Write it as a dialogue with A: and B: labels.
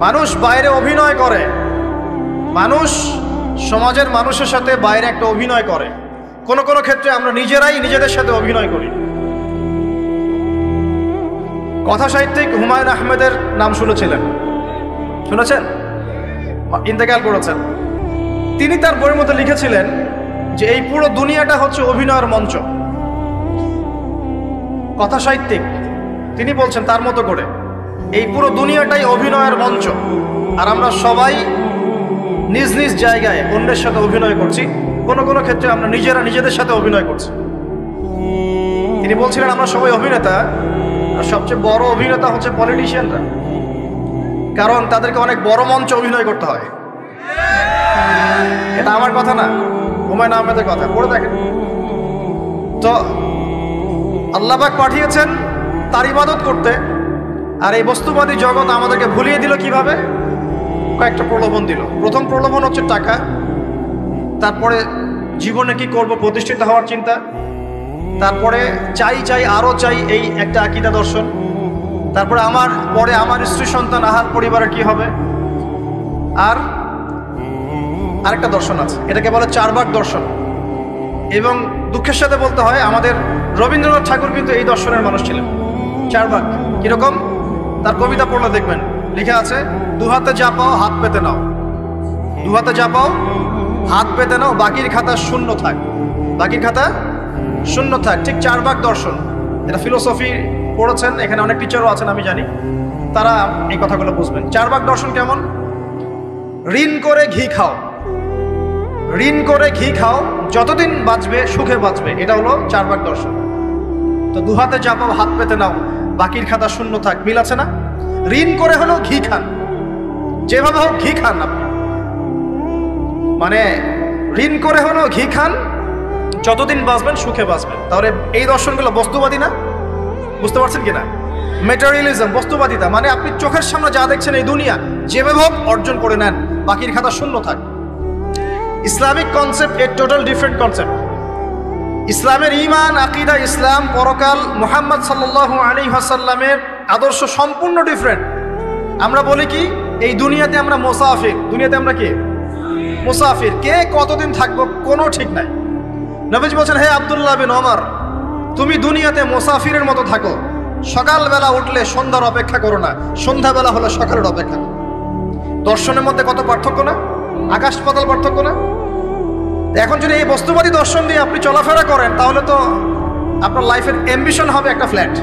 A: মানুষ বাইরে অভিনয় করে, মানুষ সমাজের মানুষের সাথে বাইরে একটা অভিনয় করে। কোন কোন ক্ষেত্রে আমরা নিজেরাই নিজেদের সাথে অভিনয় করি। কথা সাহিত্যিক হুমায়ুন আহমেদের নাম শুনেছেন? ইন্তেকাল করেছেন। তিনি তার বইয়ের মধ্যে লিখেছিলেন যে এই পুরো দুনিয়াটা হচ্ছে অভিনয়ের মঞ্চ। কথা সাহিত্যিক তিনি বলছেন তার মতো করে এই পুরো দুনিয়াটাই অভিনয়ের মঞ্চ, আর আমরা সবাই নিজ নিজ জায়গায় অন্যের সাথে অভিনয় করছি। কোনো কোনো ক্ষেত্রে আমরা নিজেরা নিজেদের সাথে অভিনয় করছি। তিনি বলছিলেন আমরা সবাই অভিনেতা, আর সবচেয়ে বড় অভিনেতা হচ্ছে পলিটিশিয়ানরা, কারণ তাদেরকে অনেক বড় মঞ্চে অভিনয় করতে হয়। এটা আমার কথা না, হুমায়ুন আহমেদের কথা, পড়ে দেখেন। তো আল্লাহ পাক পাঠিয়েছেন তার ইবাদত করতে, আর এই বস্তুবাদী জগৎ আমাদেরকে ভুলিয়ে দিল কিভাবে? কয়েকটা প্রলোভন দিল। প্রথম প্রলোভন হচ্ছে টাকা, তারপরে জীবনে কি করব প্রতিষ্ঠিত হওয়ার চিন্তা, তারপরে চাই আরো চাই এই একটা আকীদা দর্শন, তারপরে আমার স্ত্রী সন্তান আহার পরিবারের কি হবে, আর আরেকটা দর্শন আছে, এটাকে বলে চারবাক দর্শন। এবং দুঃখের সাথে বলতে হয় আমাদের রবীন্দ্রনাথ ঠাকুর কিন্তু এই দর্শনের মানুষ ছিলেন। চারবাক কিরকম? তার কবিতা পড়লে দেখবেন লেখা আছে, দুহাতে যা পাও হাত পেতে নাও, দুহাতে যা পাও হাত পেতে নাও, বাকির খাতা শূন্য থাক, বাকির খাতা শূন্য থাক। ঠিক চারবাক দর্শন। এটা ফিলোসফি পড়েছেন, এখানে অনেক টিচারও আছেন আমি জানি, তারা এই কথাগুলো বুঝবেন। চারবাক দর্শন কেমন? ঋণ করে ঘি খাও, ঋণ করে ঘি খাও, যতদিন বাঁচবে সুখে বাঁচবে, এটা হলো চারবাক দর্শন। তো দুহাতে যা পাও হাত পেতে নাও, বাকির খাতা শূন্য থাক, মিল আছে না? ঋণ করে হলো ঘি খান, যেভাবে হোক ঘি খান আপনি, মানে ঋণ করে হলো ঘি খান, যতদিন বাঁচবেন সুখে বাঁচবেন। তাহলে এই দর্শনগুলো বস্তুবাদী না? বুঝতে পারছেন কিনা? ম্যাটেরিয়ালিজম, বস্তুবাদিতা, মানে আপনি চোখের সামনে যা দেখছেন এই দুনিয়া, যেভাবে হোক অর্জন করে নেন, বাকির খাতা শূন্য থাক। ইসলামিক কনসেপ্ট এ টোটাল ডিফারেন্ট কনসেপ্ট। ইসলামের ঈমান, আকীদা, ইসলাম, পরকাল, মুহাম্মদ সাল্লাল্লাহু আলাইহি ওয়াসাল্লামের আদর্শ সম্পূর্ণ ডিফারেন্ট। আমরা বলি কি এই দুনিয়াতে আমরা মুসাফির, দুনিয়াতে আমরা কি মুসাফির, কে কতদিন থাকবো কোনো ঠিক নাই। নবীজি বলছেন, হে আব্দুল্লাহ বিন ওমর, তুমি দুনিয়াতে মুসাফিরের মতো থাকো, সকালবেলা উঠলে সন্ধ্যার অপেক্ষা করো না, সন্ধ্যাবেলা হলে সকালের অপেক্ষা করো। দর্শনের মধ্যে কত পার্থক্য না? আকাশ পাতাল পার্থক্য না? এখন যদি এই বস্তুবাদী দর্শন দিয়ে আপনি চলাফেরা করেন, তাহলে তো আপনার লাইফের অ্যাম্বিশন হবে একটা ফ্ল্যাট।